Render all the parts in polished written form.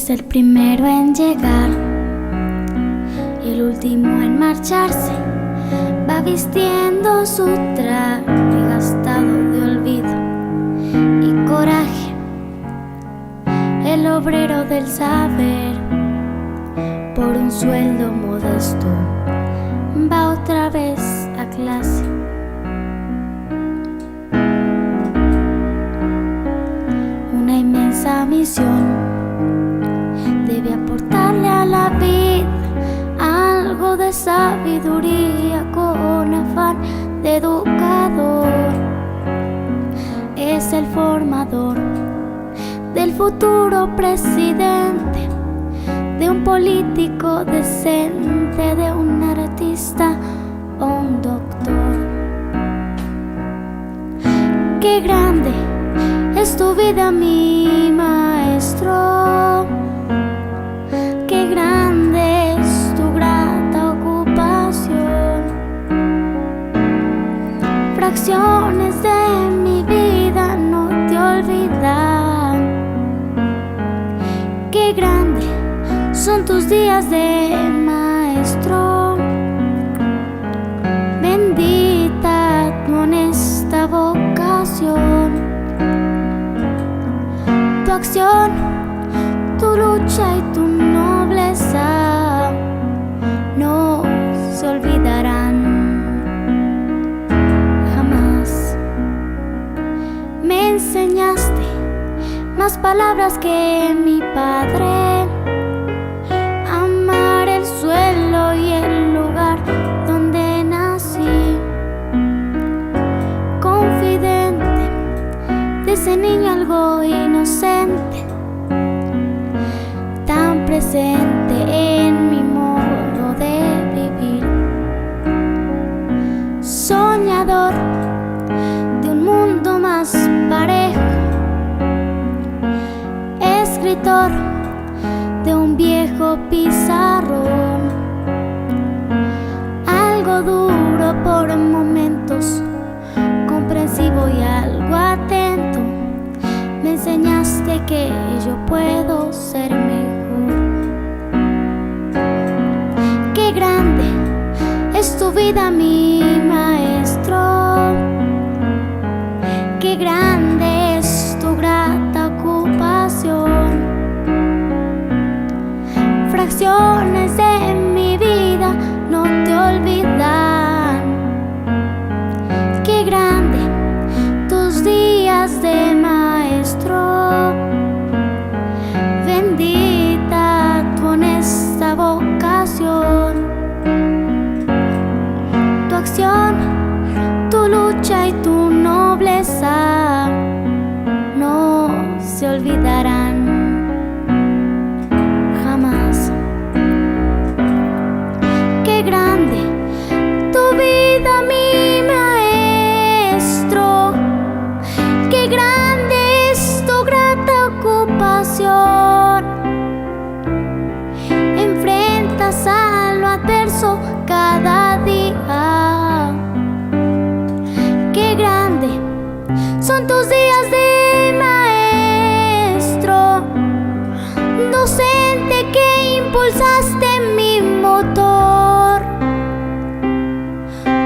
Es el primero en llegar y el último en marcharse. Va vistiendo su traje gastado de olvido y coraje. El obrero del saber, por un sueldo modesto, va otra vez a clase. Una inmensa misión debe aportarle a la vida algo de sabiduría con afán de educador. Es el formador del futuro presidente, de un político decente, de un artista o un doctor. Qué grande es tu vida, mi maestro. Qué grande es tu grata ocupación. Fracciones de mi vida no te olvidan. Qué grande son tus días de maestro. Bendita tu honesta vocación. Tu acción, tu lucha y tu nobleza no se olvidarán jamás. Me enseñaste más palabras que mi padre, amar el suelo y el lugar donde nací. Confidente de ese niño algo inocente, tan presente en mi modo de vivir. Soñador de un mundo más parejo, escritor de un viejo pizarrón. Algo duro por momentos, comprensivo y algo atento. Me enseñaste que yo puedo ser mejor. Qué grande es tu vida, mi maestro. Qué grande es tu grata ocupación. Fracciones de mi vida no te olvidan. Qué grande tus días de maestro. Bendita tu honesta vocación. Tu acción, tu lucha y tu nobleza no se olvidarán jamás. Qué grande tu vida, mi maestro. Qué grande es tu grata ocupación. Enfrentas a lo adverso cada día. Qué grande son tus días de maestro, docente que impulsaste mi motor.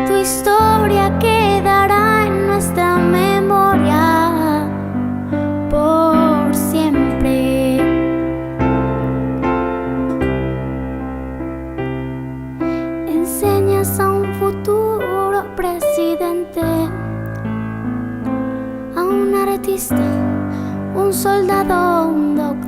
Tu historia quedará en nuestra memoria por siempre. Enseñas a un futuro presidente, a un artista, un soldado, un doctor.